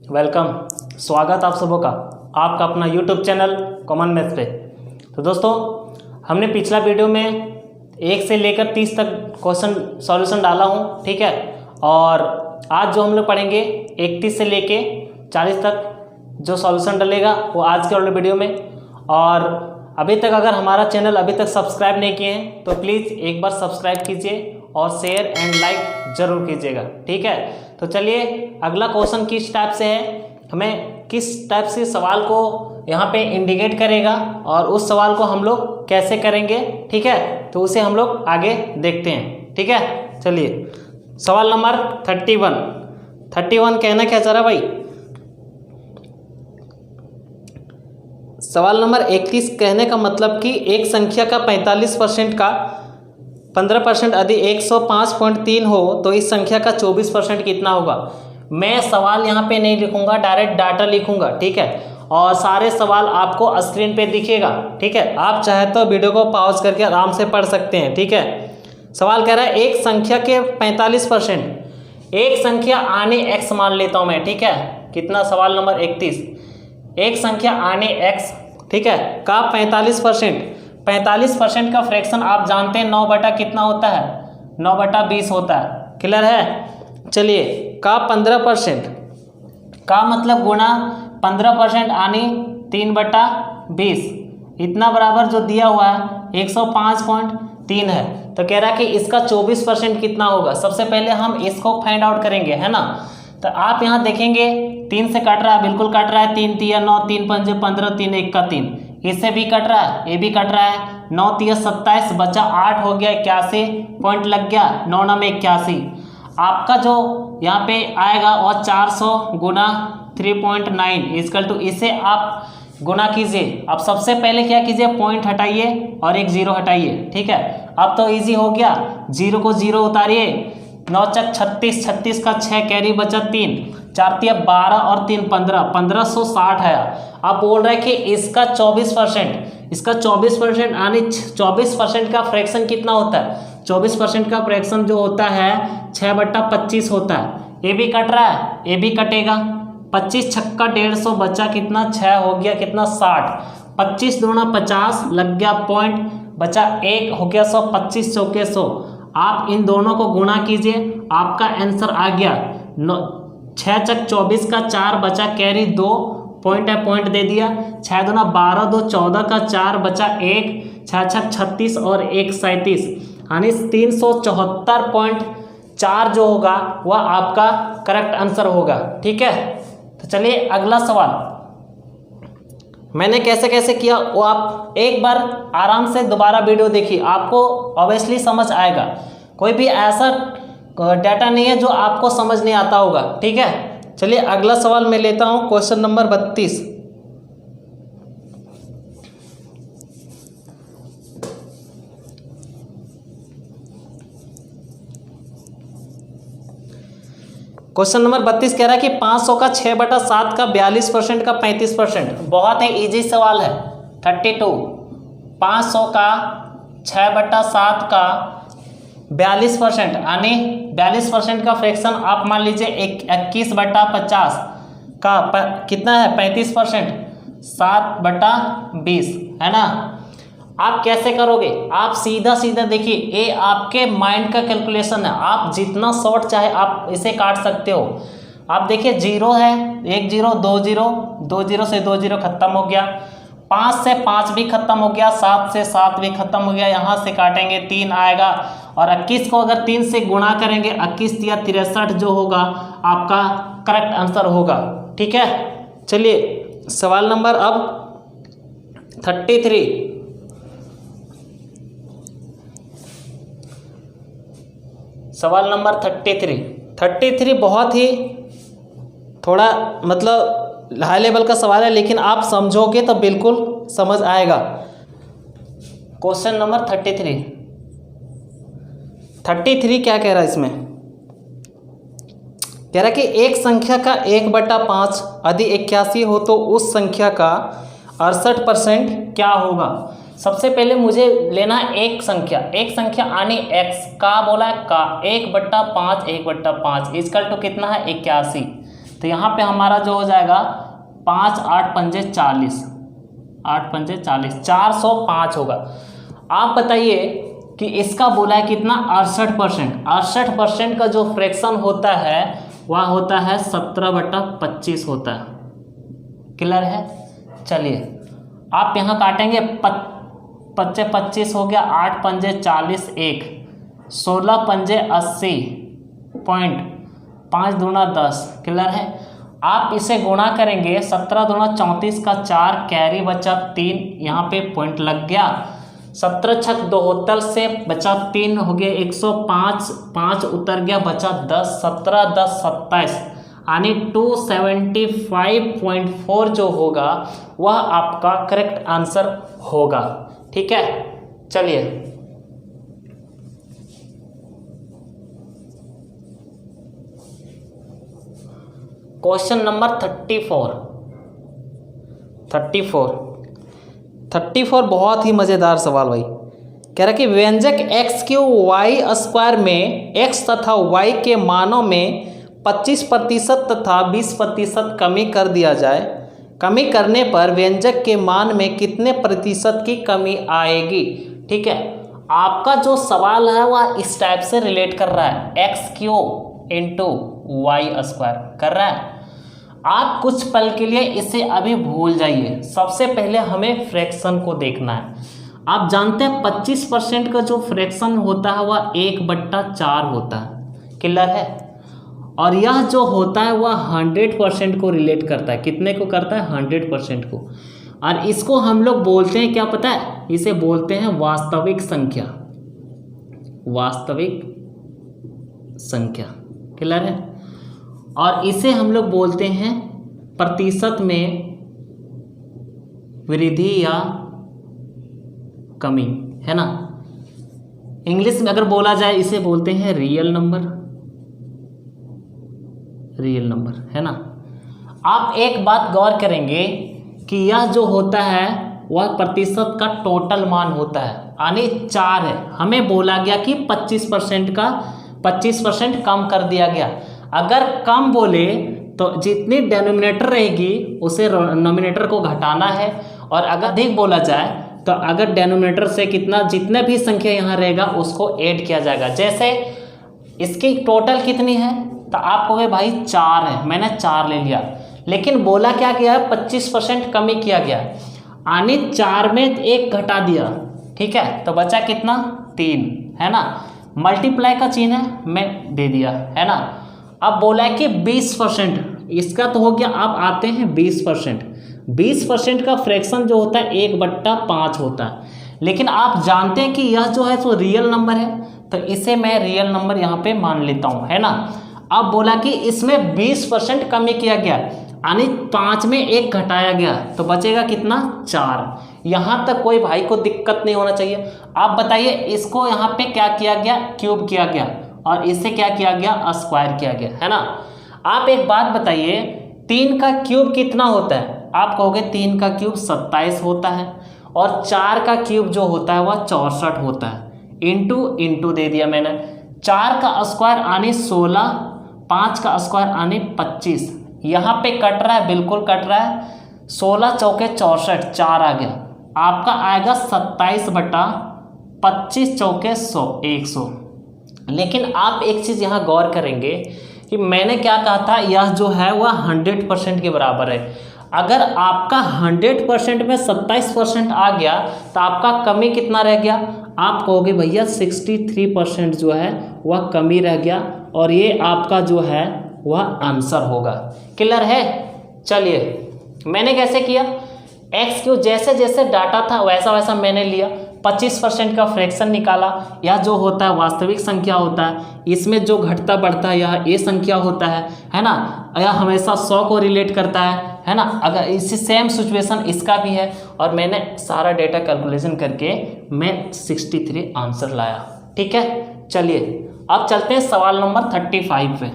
Welcome, स्वागत आप सबों का आपका अपना यूट्यूब चैनल कॉमन मैथ्स पे। तो दोस्तों, हमने पिछला वीडियो में 1 से लेकर 30 तक क्वेश्चन सॉल्यूशन डाला हूँ, ठीक है। और आज जो हम लोग पढ़ेंगे 31 से लेके 40 तक जो सॉल्यूशन डलेगा वो आज के वाले वीडियो में। और अभी तक अगर हमारा चैनल अभी तक सब्सक्राइब नहीं किए हैं तो प्लीज़ एक बार सब्सक्राइब कीजिए और शेयर एंड लाइक ज़रूर कीजिएगा, ठीक है। तो चलिए, अगला क्वेश्चन किस टाइप से है, हमें किस टाइप से सवाल को यहाँ पे इंडिकेट करेगा और उस सवाल को हम लोग कैसे करेंगे, ठीक है। तो उसे हम लोग आगे देखते हैं, ठीक है। चलिए, सवाल नंबर 31 कहना क्या चाह रहा भाई। सवाल नंबर 31 कहने का मतलब कि एक संख्या का 45% का 15% यदि 105.3 हो तो इस संख्या का 24% कितना होगा। मैं सवाल यहाँ पे नहीं लिखूंगा, डायरेक्ट डाटा लिखूंगा, ठीक है। और सारे सवाल आपको स्क्रीन पे दिखेगा, ठीक है। आप चाहे तो वीडियो को पॉज करके आराम से पढ़ सकते हैं, ठीक है। सवाल कह रहा है एक संख्या के 45%, एक संख्या आने x मान लेता हूँ मैं, ठीक है। कितना, सवाल नंबर 31, एक संख्या आने x, ठीक है, का 45% का फ्रैक्शन आप जानते हैं 9 बटा कितना होता है, 9/20 होता है, क्लियर है। चलिए, का 15% का मतलब गुना 15% आनी 3/20, इतना बराबर जो दिया हुआ है 105.3 है। तो कह रहा है कि इसका 24% कितना होगा। सबसे पहले हम इसको फाइंड आउट करेंगे, है ना। तो आप यहाँ देखेंगे 3 से कट रहा है, बिल्कुल कट रहा है, 3 तिया 9, 3 पंजे 15, 3 1 का 3, इससे भी कट रहा है, ये भी कट रहा है, 9 तिया 27, बचा 8 हो गया 81, पॉइंट लग गया, 9 9 में 81। आपका जो यहाँ पे आएगा और 400 गुना 3.9 इक्वल टू, इसे आप गुना कीजिए। अब सबसे पहले क्या कीजिए, पॉइंट हटाइए और एक 0 हटाइए, ठीक है। अब तो इजी हो गया, 0 को 0 उतारिए, 9 चक 36, 36 का 6 कैरी बचा 3, 4 तिया 12 और 3 15, 1560 है। अब बोल रहे हैं कि इसका 24% यानी 24% का फ्रैक्शन कितना होता है। 24% का फ्रैक्शन जो होता है 6/25 होता है। ये भी कट रहा है, ये भी कटेगा, 25 छक्का 150, बचा कितना, 6 हो गया कितना, 60, 25 दूना 50 लग गया पॉइंट, बचा 1 हो गया 100, 25 चौके 100। आप इन दोनों को गुणा कीजिए, आपका आंसर आ गया 6 चक 24 का 4 बचा कैरी 2, पॉइंट है, पॉइंट दे दिया, 6 दूना 12, 2 14 का 4 बचा 1, 6 छक 36 और 1 37, यानी 374.4 जो होगा वह आपका करेक्ट आंसर होगा, ठीक है। तो चलिए अगला सवाल, मैंने कैसे कैसे किया वो आप एक बार आराम से दोबारा वीडियो देखिए, आपको ऑब्वियसली समझ आएगा। कोई भी ऐसा डाटा नहीं है जो आपको समझ नहीं आता होगा, ठीक है। चलिए अगला सवाल मैं लेता हूं, क्वेश्चन नंबर 32। क्वेश्चन नंबर 32 कह रहा है कि 500 का 6/7 का 42% का 35%। बहुत ही इजी सवाल है। 32, 500 का 6/7 का 42%, यानी 42% का फ्रैक्शन आप मान लीजिए 21/50 का कितना है, 35%, 7/20, है ना। आप कैसे करोगे, आप सीधा सीधा देखिए, ये आपके माइंड का कैलकुलेशन है। आप जितना शॉर्ट चाहे आप इसे काट सकते हो। आप देखिए 0 है, 1 0, 2 0, 2 0 से 2 0 खत्म हो गया, 5 से 5 भी खत्म हो गया, 7 से 7 भी खत्म हो गया, यहाँ से काटेंगे 3 आएगा, और 21 को अगर 3 से गुणा करेंगे 21 या 63 जो होगा आपका करेक्ट आंसर होगा, ठीक है। चलिए सवाल नंबर अब 33। सवाल नंबर 33 बहुत ही थोड़ा मतलब हाई लेवल का सवाल है, लेकिन आप समझोगे तो बिल्कुल समझ आएगा। क्वेश्चन नंबर 33 क्या कह रहा है इसमें, कह रहा है कि एक संख्या का 1/5 यदि 81 हो तो उस संख्या का 68% क्या होगा। सबसे पहले मुझे लेना एक संख्या आनी x का बोला है का 1/5 1/5 इक्वल टू कितना है 81। तो यहाँ पे हमारा जो हो जाएगा 5 8 पंजे 40, 8 पंजे 40, 405 होगा। आप बताइए कि इसका बोला है कितना 68%। 68% का जो फ्रैक्शन होता है वह होता है 17/25 होता है। क्लियर है? चलिए आप यहाँ काटेंगे, 5 25 हो गया, 8 पंजे 40 1, 16 पंजे 80 पॉइंट, 5 दूना 10। क्लियर है? आप इसे गुणा करेंगे, 17 दूना 34 का 4, कैरी बचा 3, यहाँ पे पॉइंट लग गया। 17 छक 72 से बचा 3 हो गया 105, 5 उतर गया बचा 10, 17 10 27, यानी 275.4 जो होगा वह आपका करेक्ट आंसर होगा। ठीक है, चलिए क्वेश्चन नंबर 34 बहुत ही मज़ेदार सवाल भाई। कह रहा कि व्यंजक x क्यू वाई स्क्वायर में x तथा y के मानों में 25% तथा 20% कमी कर दिया जाए। कमी करने पर व्यंजक के मान में कितने प्रतिशत की कमी आएगी। ठीक है, आपका जो सवाल है वह इस टाइप से रिलेट कर रहा है, x cube into y square कर रहा है। आप कुछ पल के लिए इसे अभी भूल जाइए, सबसे पहले हमें फ्रैक्शन को देखना है। आप जानते हैं 25% का जो फ्रैक्शन होता है वह 1/4 होता है। क्लियर है? और यह जो होता है वह 100% को रिलेट करता है। कितने को करता है? 100% को। और इसको हम लोग बोलते हैं क्या पता है? इसे बोलते हैं वास्तविक संख्या। वास्तविक संख्या। क्लियर है? और इसे हम लोग बोलते हैं प्रतिशत में वृद्धि या कमी, है ना। इंग्लिश में अगर बोला जाए इसे बोलते हैं रियल नंबर। रियल नंबर, है ना। आप एक बात गौर करेंगे कि यह जो होता है वह प्रतिशत का टोटल मान होता है, यानी 4 है। हमें बोला गया कि 25% का 25% कम कर दिया गया। अगर कम बोले तो जितनी डेनोमिनेटर रहेगी उसे नोमिनेटर को घटाना है, और अगर अधिक बोला जाए तो अगर डेनोमिनेटर से कितना जितने भी संख्या यहाँ रहेगा उसको ऐड किया जाएगा। जैसे इसकी टोटल कितनी है तो आप कहोगे भाई 4 है, मैंने 4 ले लिया, लेकिन बोला क्या किया है 25% कमी किया गया, यानी 4 में 1 घटा दिया। ठीक है, तो बचा कितना 3, है ना। मल्टीप्लाई का चिन्ह है मैं दे दिया, है ना। अब बोला है कि 20%, इसका तो हो गया। अब आते हैं 20%। 20% का फ्रैक्शन जो होता है 1/5 होता है, लेकिन आप जानते हैं कि यह जो है सो रियल नंबर है, तो इसे मैं रियल नंबर यहाँ पे मान लेता हूँ, है ना। अब बोला कि इसमें 20% कमी किया गया, यानी 5 में 1 घटाया गया, तो बचेगा कितना 4। यहाँ तक कोई भाई को दिक्कत नहीं होना चाहिए। आप बताइए इसको यहाँ पे क्या किया गया, क्यूब किया गया, और इसे क्या किया गया, स्क्वायर किया गया, है ना। आप एक बात बताइए 3 का क्यूब कितना होता है। आप कहोगे 3 का क्यूब 27 होता है, और 4 का क्यूब जो होता है वह 64 होता है। इंटू दे दिया मैंने। 4 का स्क्वायर आने 16, 5 का स्क्वायर आने 25। यहाँ पे कट रहा है, बिल्कुल कट रहा है। 16 चौके 64, 4 आ गया, आपका आएगा 27/25 चौके 100। लेकिन आप एक चीज़ यहाँ गौर करेंगे कि मैंने क्या कहा था, यह जो है वह 100% के बराबर है। अगर आपका 100% में 27% आ गया तो आपका कमी कितना रह गया। आप कहोगे भैया 63% जो है वह कमी रह गया, और ये आपका जो है वह आंसर होगा। क्लियर है? चलिए मैंने कैसे किया, एक्स क्यू जैसे जैसे डाटा था वैसा वैसा मैंने लिया। 25% का फ्रैक्शन निकाला। यह जो होता है वास्तविक संख्या होता है, इसमें जो घटता बढ़ता है यह ए संख्या होता है ना। यह हमेशा 100 को रिलेट करता है ना। अगर इसी सेम सिचुएशन इसका भी है, और मैंने सारा डेटा कैलकुलेशन करके मैं 63 आंसर लाया। ठीक है, चलिए अब चलते हैं सवाल नंबर 35 पे।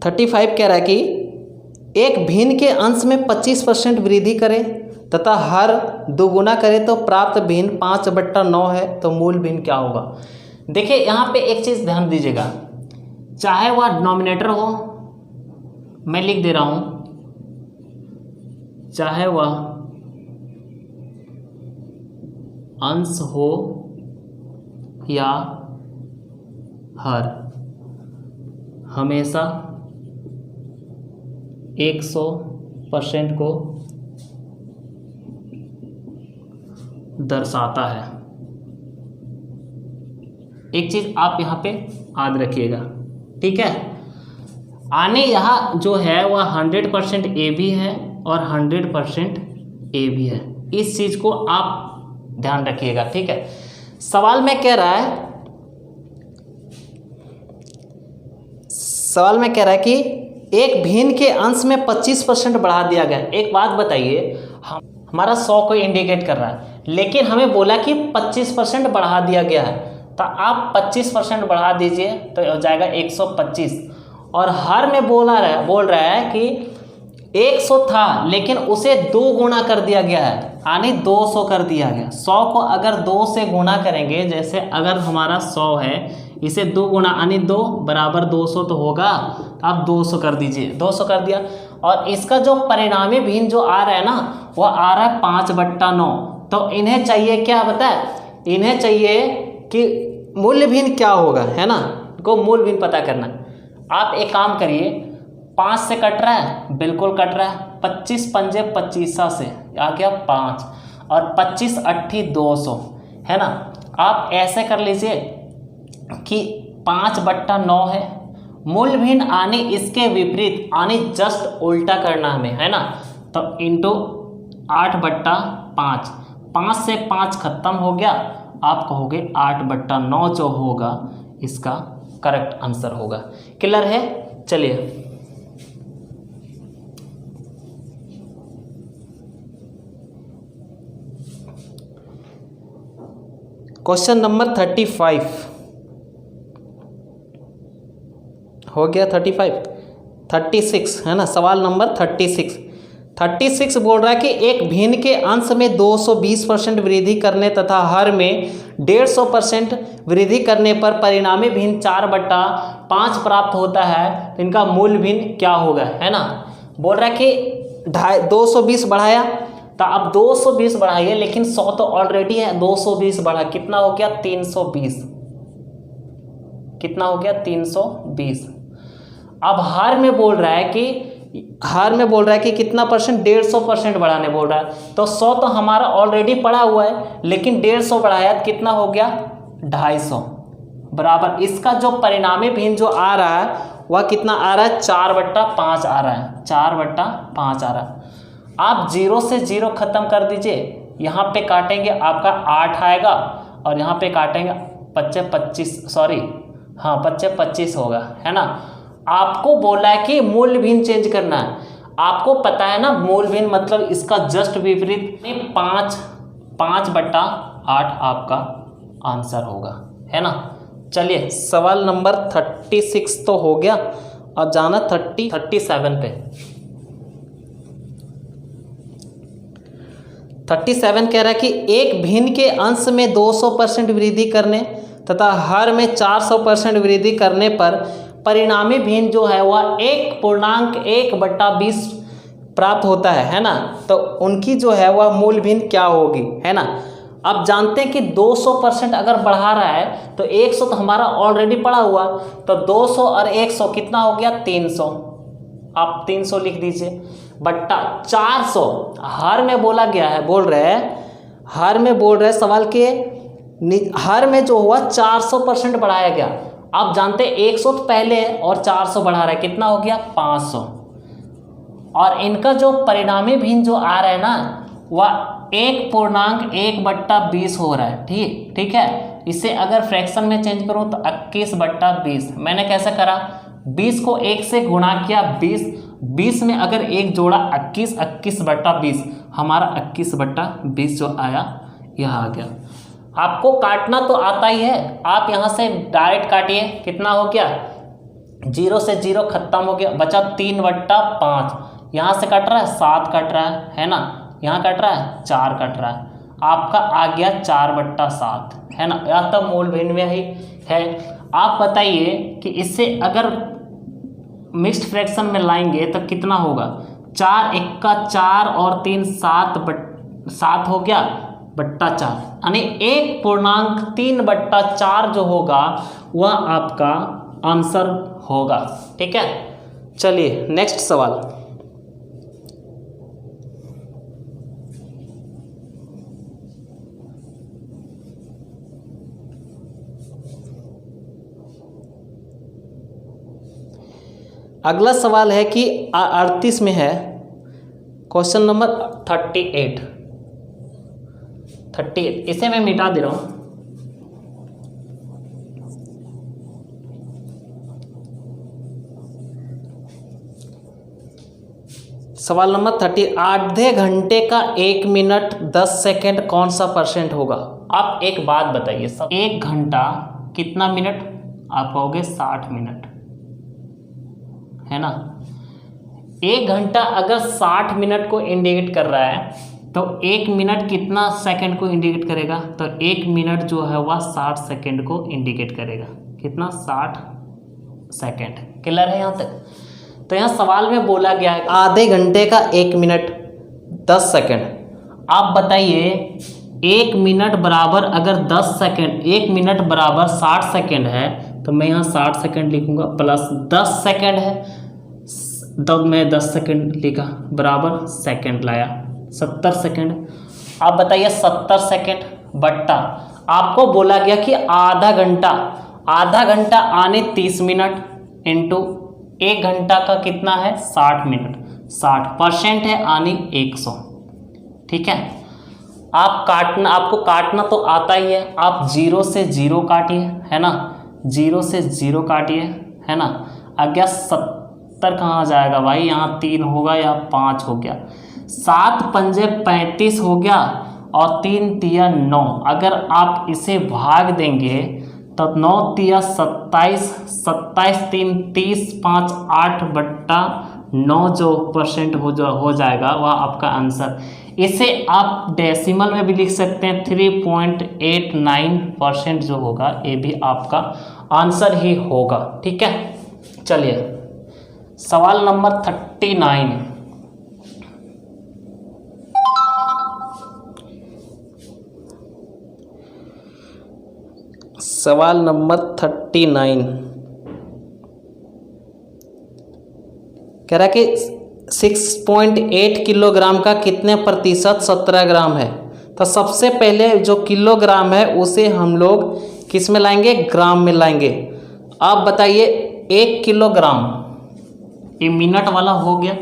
कह रहा है कि एक भिन्न के अंश में 25% वृद्धि करे तथा हर दोगुना करे तो प्राप्त भिन्न 5/9 है, तो मूल भिन्न क्या होगा। देखिए यहाँ पे एक चीज़ ध्यान दीजिएगा, चाहे वह डिनोमिनेटर हो, मैं लिख दे रहा हूँ, चाहे वह अंश हो या हर, हमेशा 100% को दर्शाता है। एक चीज आप यहाँ पे याद रखिएगा, ठीक है। आने यहाँ जो है वह 100% ए भी है और 100% ए भी है, इस चीज को आप ध्यान रखिएगा, ठीक है। सवाल में कह रहा है कि एक भिन्न के अंश में 25% बढ़ा दिया गया। एक बात बताइए, हमारा 100 को इंडिकेट कर रहा है, लेकिन हमें बोला कि 25% बढ़ा दिया गया है, तो आप 25% बढ़ा दीजिए तो हो जाएगा 125। और हर में बोल रहा है कि 100 था लेकिन उसे 2 गुना कर दिया गया है, यानी 200 कर दिया गया। 100 को अगर 2 से गुना करेंगे, जैसे अगर हमारा 100 है, इसे 2 गुना यानी 2 बराबर 200 तो होगा, आप 200 कर दीजिए, 200 कर दिया। और इसका जो परिणामी भिन्न जो आ रहा है ना, वह आ रहा है 5/9। तो इन्हें चाहिए क्या बताए, इन्हें चाहिए कि मूल्य भिन्न क्या होगा, है ना, को मूल भिन्न पता करना। आप एक काम करिए, 5 से कट रहा है, बिल्कुल कट रहा है, 25 पंजे 25 से आ गया 5 और 25 8 200, है ना। आप ऐसे कर लीजिए कि 5/9 है, मूल भिन्न आने इसके विपरीत आने जस्ट उल्टा करना हमें, है ना। तो इंटू 8/5, 5 से 5 खत्म हो गया, आप कहोगे 8/9 जो होगा इसका करेक्ट आंसर होगा। क्लियर है। चलिए क्वेश्चन नंबर 35 हो गया, 36 है ना। सवाल नंबर 36 बोल रहा है कि एक भिन्न के अंश में 220% वृद्धि करने तथा हर में 150% वृद्धि करने पर परिणामी भिन्न 4/5 प्राप्त होता है, तो इनका मूल भिन्न क्या होगा, है ना। बोल रहा है कि 220 बढ़ाया, तो अब 220 बढ़ाइए, लेकिन 100 तो ऑलरेडी है, 220 बढ़ा कितना हो गया 320, कितना हो गया 320। अब हर में बोल रहा है कि कितना परसेंट, 150% बढ़ाने बोल रहा है। तो 100 तो हमारा ऑलरेडी पड़ा हुआ है, लेकिन 150 बढ़ाया तो कितना हो गया 250 बराबर। इसका जो परिणामी भिन्न जो आ रहा है वह कितना आ रहा है 4/5 आ रहा है, 4/5 आ रहा है। आप 0 से 0 खत्म कर दीजिए, यहाँ पे काटेंगे आपका 8 आएगा और यहाँ पे काटेंगे 25 होगा, है ना। आपको बोला है कि मूल भिन्न चेंज करना है, आपको पता है ना मूल भिन्न मतलब इसका जस्ट विपरीत, 5/8 आपका आंसर होगा, है ना। चलिए सवाल नंबर 36 तो हो गया, अब जाना 37 पे। 37 कह रहा है कि एक भिन्न के अंश में 200% वृद्धि करने तथा हर में 400% वृद्धि करने पर परिणामी भिन्न जो है वह 1.1/20 प्राप्त होता है ना। तो उनकी जो है वह मूल भिन्न क्या होगी, है ना। अब जानते हैं कि 200% अगर बढ़ा रहा है तो 100 तो हमारा ऑलरेडी पड़ा हुआ, तो 200 और 100 कितना हो गया 300, आप 300 लिख दीजिए बट्टा 400। हर में बोला गया है, हर में बोल रहे सवाल के हर में जो हुआ 400% बढ़ाया गया। आप जानते हैं 100 तो पहले है और 400 बढ़ा रहा है, कितना हो गया 500। और इनका जो परिणामी भिन्न जो आ रहा है ना वह 1.1/20 हो रहा है, ठीक है। इसे अगर फ्रैक्शन में चेंज करूं तो 21/20। मैंने कैसे करा, 20 को 1 से गुणा किया, 20 में अगर 1 जोड़ा 21/20, हमारा 21/20 जो आया यह आ गया। आपको काटना तो आता ही है, आप यहाँ से डायरेक्ट काटिए, कितना हो गया 0 से 0 खत्म हो गया, बचा 3/5, यहाँ से कट रहा है 7 कट रहा है ना, यहाँ कट रहा है 4 कट रहा है, आपका आ गया 4/7 है ना, या तो मूल भिन्न ही है। आप बताइए कि इससे अगर मिक्स्ड फ्रैक्शन में लाएंगे तो कितना होगा, 4 एक्का 4 और 3 7 हो गया बट्टा 4, यानी 1.3/4 जो होगा वह आपका आंसर होगा। ठीक है, चलिए नेक्स्ट सवाल। अगला सवाल है कि 38 में है, क्वेश्चन नंबर 38। इसे मैं मिटा दे रहा हूं। सवाल नंबर 30, आधे घंटे का 1 मिनट 10 सेकेंड कौन सा परसेंट होगा। आप एक बात बताइए, सब 1 घंटा कितना मिनट, आप कहोगे 60 मिनट है ना। 1 घंटा अगर 60 मिनट को इंडिकेट कर रहा है तो 1 मिनट कितना सेकंड को इंडिकेट करेगा, तो 1 मिनट जो है वह 60 सेकंड को इंडिकेट करेगा। कितना, 60 सेकंड। क्लियर है यहाँ तक। तो यहाँ सवाल में बोला गया है आधे घंटे का 1 मिनट 10 सेकंड। आप बताइए 1 मिनट बराबर अगर 10 सेकंड, 1 मिनट बराबर 60 सेकंड है तो मैं यहाँ 60 सेकंड लिखूंगा, प्लस 10 सेकंड है तब मैं 10 सेकंड लिखा, बराबर सेकंड लाया 70 सेकंड। आप बताइए 70 सेकंड बट्टा, आपको बोला गया कि आधा घंटा आने 30 मिनट इंटू 1 घंटा का कितना है 60 मिनट, 60% है आने 100। ठीक है, आपको काटना तो आता ही है, आप 0 से 0 काटिए है ना, 0 से 0 काटिए है ना, आगे 70 कहाँ जाएगा भाई, यहाँ 3 होगा या 5 हो गया, 7 पंजे 35 हो गया और 3 तिया 9। अगर आप इसे भाग देंगे तो 9 तिया 27, 27 3 30, 5 8/9 जो परसेंट हो जाएगा वह आपका आंसर। इसे आप डेसिमल में भी लिख सकते हैं, 3.89% जो होगा ये भी आपका आंसर ही होगा। ठीक है, चलिए सवाल नंबर 39। सवाल नंबर 39 कह रहा है कि 6.8 किलोग्राम का कितने प्रतिशत 17 ग्राम है। तो सबसे पहले जो किलोग्राम है उसे हम लोग किस में लाएंगे, ग्राम में लाएंगे। आप बताइए 1 किलोग्राम, ये मिनट वाला हो गया,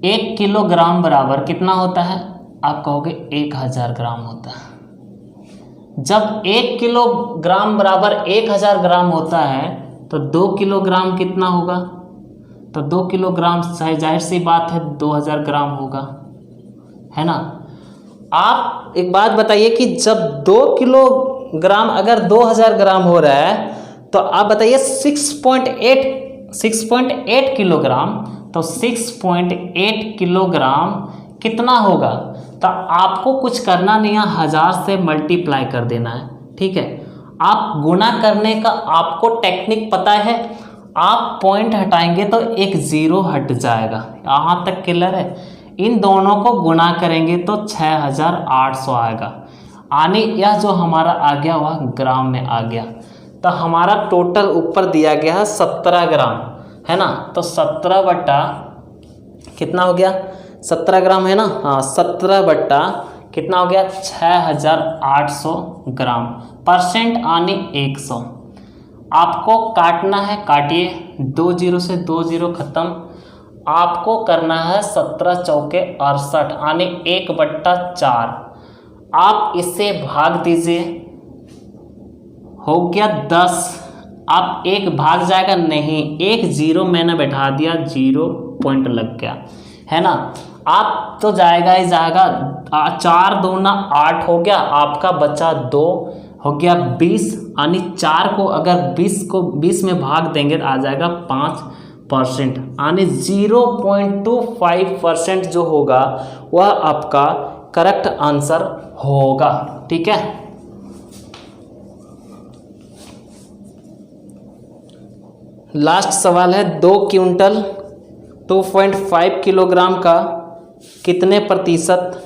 एक किलोग्राम बराबर कितना होता है, आप कहोगे 1000 ग्राम होता है। जब 1 किलोग्राम बराबर 1000 ग्राम होता है तो 2 किलोग्राम कितना होगा, तो 2 किलोग्राम जाहिर सी बात है 2000 ग्राम होगा है ना। आप एक बात बताइए कि जब 2 किलोग्राम अगर 2000 ग्राम हो रहा है तो आप बताइए 6.8 किलोग्राम, तो 6.8 किलोग्राम कितना होगा। तो आपको कुछ करना नहीं है, 1000 से मल्टीप्लाई कर देना है। ठीक है, आप गुना करने का आपको टेक्निक पता है, आप पॉइंट हटाएंगे तो एक 0 हट जाएगा, यहाँ तक क्लियर है। इन दोनों को गुना करेंगे तो 6800 आएगा, यानी यह जो हमारा आ गया वह ग्राम में आ गया। तो हमारा टोटल ऊपर दिया गया है 17 ग्राम है ना, तो 17 बट्टा कितना हो गया, 17 ग्राम है ना, हाँ 17 बट्टा कितना हो गया 6800 ग्राम, परसेंट आने 100। आपको काटना है, काटिए, 2 0 से 2 0 खत्म। आपको करना है 17 चौके 68 आने 1/4। आप इसे भाग दीजिए, हो गया 10। आप एक भाग जाएगा नहीं, 1 0 मैंने बैठा दिया, 0 पॉइंट लग गया है ना। आप तो जाएगा ही जाएगा, 4 दूना 8 हो गया, आपका बचा 2 हो गया 20, यानी 4 को अगर 20 में भाग देंगे तो आ जाएगा 5%, यानी 0.25% जो होगा वह आपका करेक्ट आंसर होगा। ठीक है, लास्ट सवाल है 2 क्विंटल 2.5 किलोग्राम का कितने प्रतिशत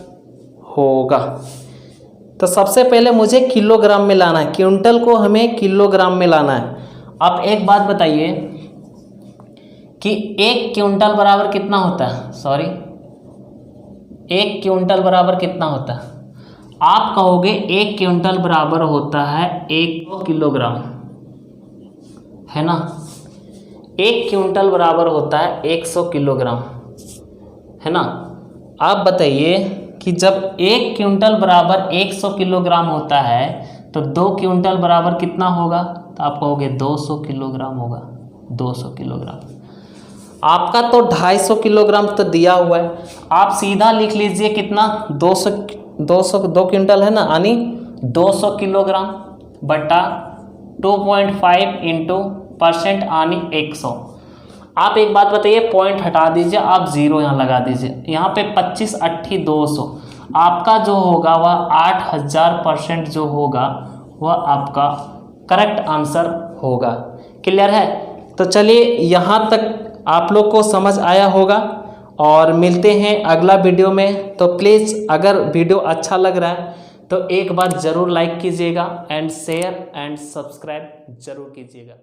होगा। तो सबसे पहले मुझे किलोग्राम में लाना है, क्विंटल को हमें किलोग्राम में लाना है। आप एक बात बताइए कि 1 क्विंटल बराबर कितना होता है, 1 क्विंटल बराबर कितना होता है। आप कहोगे 1 क्विंटल बराबर होता है 1 किलोग्राम, है ना। 1 क्विंटल बराबर होता है 100 किलोग्राम, है ना। आप बताइए कि जब 1 क्विंटल बराबर 100 किलोग्राम होता है तो 2 क्विंटल बराबर कितना होगा, तो आप कहोगे 200 किलोग्राम होगा, 200 किलोग्राम। आपका तो 250 किलोग्राम तो दिया हुआ है, आप सीधा लिख लीजिए कितना 2 क्विंटल है ना, यानी 200 किलोग्राम बटा 2.5 इंटू % यानी 100। आप एक बात बताइए, पॉइंट हटा दीजिए, आप 0 यहाँ लगा दीजिए, यहाँ पे 25 8 200, आपका जो होगा वह 8000% जो होगा वह आपका करेक्ट आंसर होगा। क्लियर है। तो चलिए यहाँ तक आप लोग को समझ आया होगा और मिलते हैं अगला वीडियो में। तो प्लीज़ अगर वीडियो अच्छा लग रहा है तो एक बार ज़रूर लाइक कीजिएगा एंड शेयर एंड सब्सक्राइब ज़रूर कीजिएगा।